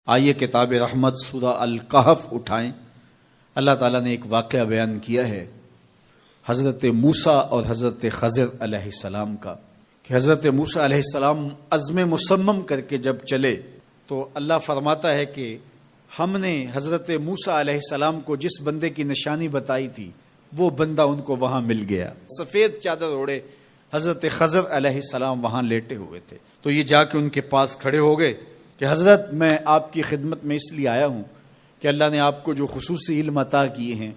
آئیے کتاب رحمت سورہ الکہف اٹھائیں۔ اللہ تعالیٰ نے ایک واقعہ بیان کیا ہے حضرت موسیٰ اور حضرت خضر علیہ السلام کا، کہ حضرت موسیٰ علیہ السلام عزم مصمم کر کے جب چلے تو اللہ فرماتا ہے کہ ہم نے حضرت موسیٰ علیہ السلام کو جس بندے کی نشانی بتائی تھی وہ بندہ ان کو وہاں مل گیا۔ سفید چادر اوڑے حضرت خضر علیہ السلام وہاں لیٹے ہوئے تھے، تو یہ جا کے ان کے پاس کھڑے ہو گئے کہ حضرت میں آپ کی خدمت میں اس لیے آیا ہوں کہ اللہ نے آپ کو جو خصوصی علم عطا کیے ہیں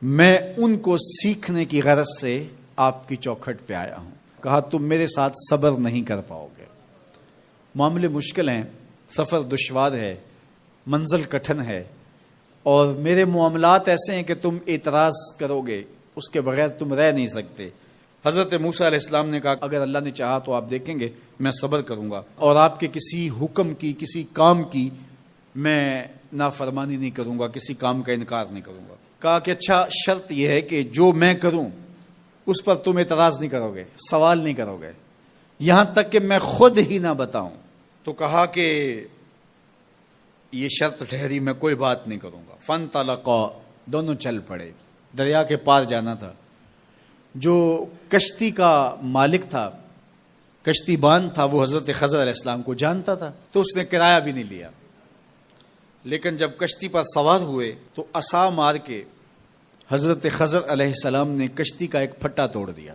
میں ان کو سیکھنے کی غرض سے آپ کی چوکھٹ پہ آیا ہوں۔ کہا تم میرے ساتھ صبر نہیں کر پاؤ گے، معاملے مشکل ہیں، سفر دشوار ہے، منزل کٹھن ہے، اور میرے معاملات ایسے ہیں کہ تم اعتراض کرو گے اس کے بغیر تم رہ نہیں سکتے۔ حضرت موسیٰ علیہ السلام نے کہا اگر اللہ نے چاہا تو آپ دیکھیں گے میں صبر کروں گا اور آپ کے کسی حکم کی کسی کام کی میں نافرمانی نہیں کروں گا، کسی کام کا انکار نہیں کروں گا۔ کہا کہ اچھا شرط یہ ہے کہ جو میں کروں اس پر تم اعتراض نہیں کرو گے، سوال نہیں کرو گے، یہاں تک کہ میں خود ہی نہ بتاؤں۔ تو کہا کہ یہ شرط ٹھہری، میں کوئی بات نہیں کروں گا۔ فانطلقا، دونوں چل پڑے، دریا کے پار جانا تھا۔ جو کشتی کا مالک تھا، کشتی بان تھا، وہ حضرت خضر علیہ السلام کو جانتا تھا تو اس نے کرایہ بھی نہیں لیا، لیکن جب کشتی پر سوار ہوئے تو عصا مار کے حضرت خضر علیہ السلام نے کشتی کا ایک پھٹا توڑ دیا۔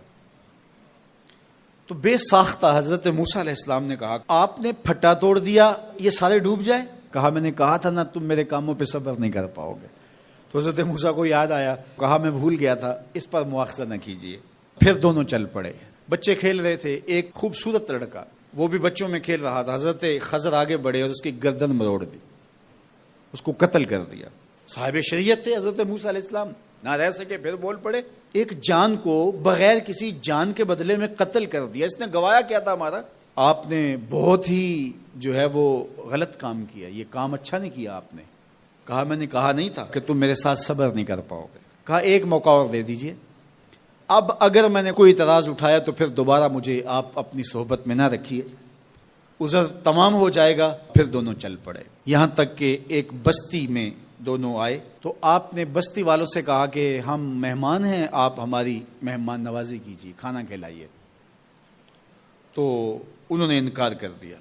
تو بے ساختہ حضرت موسیٰ علیہ السلام نے کہا آپ نے پھٹا توڑ دیا، یہ سارے ڈوب جائے؟ کہا میں نے کہا تھا نا تم میرے کاموں پہ صبر نہیں کر پاؤ گے۔ تو حضرت موسیٰ کو یاد آیا، کہا میں بھول گیا تھا، اس پر مواخذہ نہ کیجیے۔ پھر دونوں چل پڑے، بچے کھیل رہے تھے، ایک خوبصورت لڑکا وہ بھی بچوں میں کھیل رہا تھا۔ حضرت خضر آگے بڑھے اور اس کی گردن مروڑ دی، اس کو قتل کر دیا۔ صاحب شریعت تھے حضرت موسیٰ علیہ السلام، نہ رہ سکے، پھر بول پڑے ایک جان کو بغیر کسی جان کے بدلے میں قتل کر دیا، اس نے گوایا کیا تھا ہمارا؟ آپ نے بہت ہی جو ہے وہ غلط کام کیا، یہ کام اچھا نہیں کیا آپ نے۔ کہا میں نے کہا نہیں تھا کہ تم میرے ساتھ صبر نہیں کر پاؤ گے۔ کہا ایک موقع اور دے دیجئے، اب اگر میں نے کوئی اعتراض اٹھایا تو پھر دوبارہ مجھے آپ اپنی صحبت میں نہ رکھیے، عذر تمام ہو جائے گا۔ پھر دونوں چل پڑے، یہاں تک کہ ایک بستی میں دونوں آئے تو آپ نے بستی والوں سے کہا کہ ہم مہمان ہیں، آپ ہماری مہمان نوازی کیجیے، کھانا کھلائیے۔ تو انہوں نے انکار کر دیا،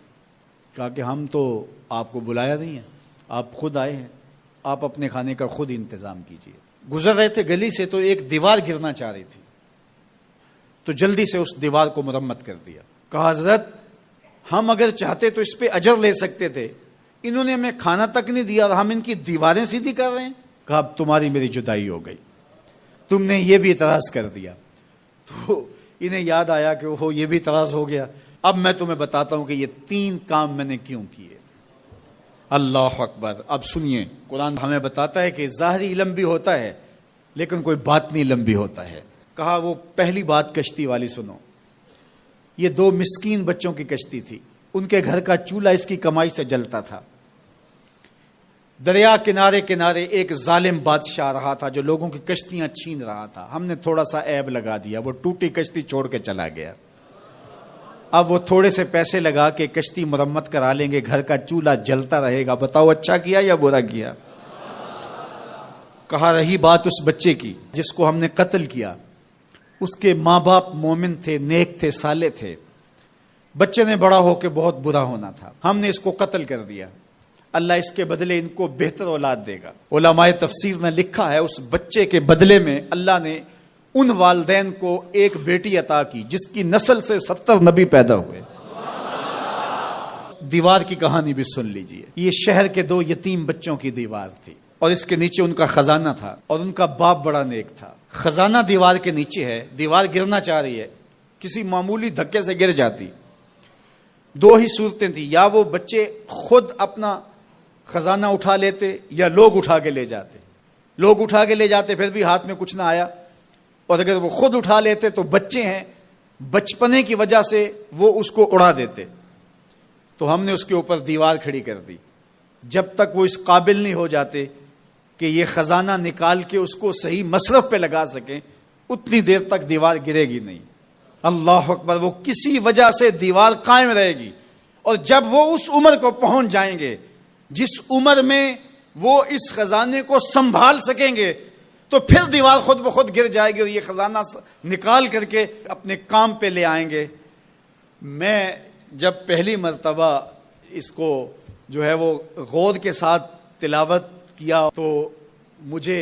کہا کہ ہم تو آپ کو بلایا نہیں ہے، آپ خود آئے ہیں، آپ اپنے کھانے کا خود انتظام کیجیے۔ گزر رہے تھے گلی سے تو ایک دیوار گرنا چاہ رہی تھی، تو جلدی سے اس دیوار کو مرمت کر دیا۔ کہا حضرت ہم اگر چاہتے تو اس پہ اجر لے سکتے تھے، انہوں نے ہمیں کھانا تک نہیں دیا اور ہم ان کی دیواریں سیدھی کر رہے ہیں۔ کہا اب تمہاری میری جدائی ہو گئی، تم نے یہ بھی اعتراض کر دیا۔ تو انہیں یاد آیا کہ وہ یہ بھی اعتراض ہو گیا، اب میں تمہیں بتاتا ہوں کہ یہ 3 کام میں نے کیوں کیے۔ اللہ اکبر۔ اب سنیے، قرآن ہمیں بتاتا ہے کہ ظاہری علم بھی ہوتا ہے لیکن کوئی باطنی علم بھی ہوتا ہے۔ کہا وہ پہلی بات کشتی والی سنو، یہ 2 مسکین بچوں کی کشتی تھی، ان کے گھر کا چولہا اس کی کمائی سے جلتا تھا۔ دریا کنارے کنارے ایک ظالم بادشاہ رہا تھا جو لوگوں کی کشتیاں چھین رہا تھا، ہم نے تھوڑا سا عیب لگا دیا، وہ ٹوٹی کشتی چھوڑ کے چلا گیا۔ اب وہ تھوڑے سے پیسے لگا کے کشتی مرمت کرا لیں گے، گھر کا چولہا جلتا رہے گا، بتاؤ اچھا کیا یا برا کیا؟ کہا رہی بات اس بچے کی جس کو ہم نے قتل کیا، اس کے ماں باپ مومن تھے، نیک تھے، صالح تھے، بچے نے بڑا ہو کے بہت برا ہونا تھا، ہم نے اس کو قتل کر دیا، اللہ اس کے بدلے ان کو بہتر اولاد دے گا۔ علماء تفسیر نے لکھا ہے اس بچے کے بدلے میں اللہ نے ان والدین کو ایک بیٹی عطا کی جس کی نسل سے 70 نبی پیدا ہوئے۔ دیوار کی کہانی بھی سن لیجئے، یہ شہر کے 2 یتیم بچوں کی دیوار تھی اور اس کے نیچے ان کا خزانہ تھا اور ان کا باپ بڑا نیک تھا۔ خزانہ دیوار کے نیچے ہے، دیوار گرنا چاہ رہی ہے، کسی معمولی دھکے سے گر جاتی۔ 2 ہی صورتیں تھیں، یا وہ بچے خود اپنا خزانہ اٹھا لیتے یا لوگ اٹھا کے لے جاتے۔ لوگ اٹھا کے لے جاتے پھر بھی ہاتھ میں کچھ نہ آیا، اور اگر وہ خود اٹھا لیتے تو بچے ہیں، بچپنے کی وجہ سے وہ اس کو اڑا دیتے۔ تو ہم نے اس کے اوپر دیوار کھڑی کر دی، جب تک وہ اس قابل نہیں ہو جاتے کہ یہ خزانہ نکال کے اس کو صحیح مصرف پہ لگا سکیں، اتنی دیر تک دیوار گرے گی نہیں۔ اللہ اکبر۔ وہ کسی وجہ سے دیوار قائم رہے گی، اور جب وہ اس عمر کو پہنچ جائیں گے جس عمر میں وہ اس خزانے کو سنبھال سکیں گے تو پھر دیوار خود بخود گر جائے گی اور یہ خزانہ نکال کر کے اپنے کام پہ لے آئیں گے۔ میں جب پہلی مرتبہ اس کو جو ہے وہ غور کے ساتھ تلاوت کیا تو مجھے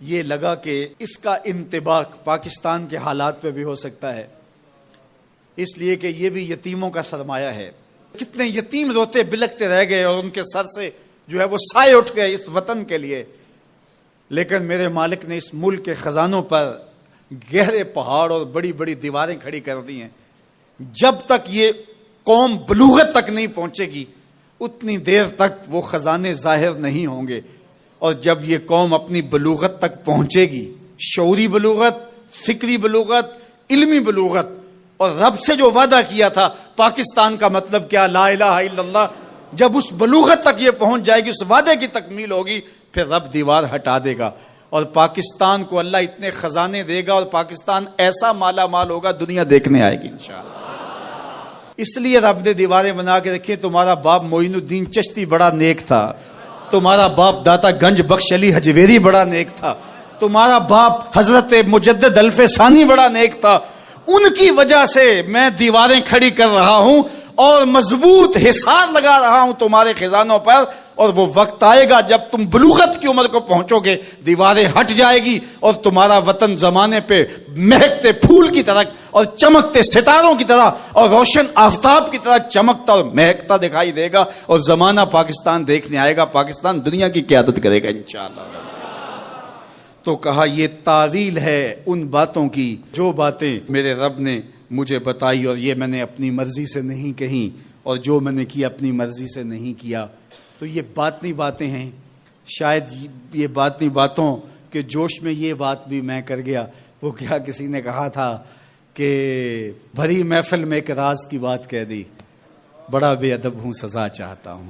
یہ لگا کہ اس کا انطباق پاکستان کے حالات پہ بھی ہو سکتا ہے، اس لیے کہ یہ بھی یتیموں کا سرمایہ ہے۔ کتنے یتیم روتے بلکتے رہ گئے اور ان کے سر سے جو ہے وہ سائے اٹھ گئے اس وطن کے لیے، لیکن میرے مالک نے اس ملک کے خزانوں پر گہرے پہاڑ اور بڑی بڑی دیواریں کھڑی کر دی ہیں۔ جب تک یہ قوم بلوغت تک نہیں پہنچے گی اتنی دیر تک وہ خزانے ظاہر نہیں ہوں گے، اور جب یہ قوم اپنی بلوغت تک پہنچے گی، شعوری بلوغت، فکری بلوغت، علمی بلوغت، اور رب سے جو وعدہ کیا تھا پاکستان کا مطلب کیا، لا الہ الا اللہ، جب اس بلوغت تک یہ پہنچ جائے گی، اس وعدے کی تکمیل ہوگی، پھر رب دیوار ہٹا دے گا اور پاکستان کو اللہ اتنے خزانے دے گا اور پاکستان ایسا مالا مال ہوگا دنیا دیکھنے آئے گی انشاءاللہ۔ اس لیے رب نے دیواریں بنا کے رکھی۔ تمہارا باپ معین الدین چشتی بڑا نیک تھا، تمہارا باپ داتا گنج بخش علی حجویری بڑا نیک تھا، تمہارا باپ حضرت مجدد الف ثانی بڑا نیک تھا، ان کی وجہ سے میں دیواریں کھڑی کر رہا ہوں اور مضبوط حصار لگا رہا ہوں تمہارے خزانوں پر، اور وہ وقت آئے گا جب تم بلوغت کی عمر کو پہنچو گے، دیواریں ہٹ جائے گی اور تمہارا وطن زمانے پہ مہکتے پھول کی طرح اور چمکتے ستاروں کی طرح اور روشن آفتاب کی طرح چمکتا اور مہکتا دکھائی دے گا، اور زمانہ پاکستان دیکھنے آئے گا، پاکستان دنیا کی قیادت کرے گا انشاءاللہ۔ تو کہا یہ تعویل ہے ان باتوں کی جو باتیں میرے رب نے مجھے بتائی، اور یہ میں نے اپنی مرضی سے نہیں کہی، اور جو میں نے کیا اپنی مرضی سے نہیں کیا۔ تو یہ باطنی باتیں ہیں، شاید یہ باطنی باتوں کے جوش میں یہ بات بھی میں کر گیا۔ وہ کیا کسی نے کہا تھا کہ بھری محفل میں ایک راز کی بات کہہ دی، بڑا بے ادب ہوں سزا چاہتا ہوں۔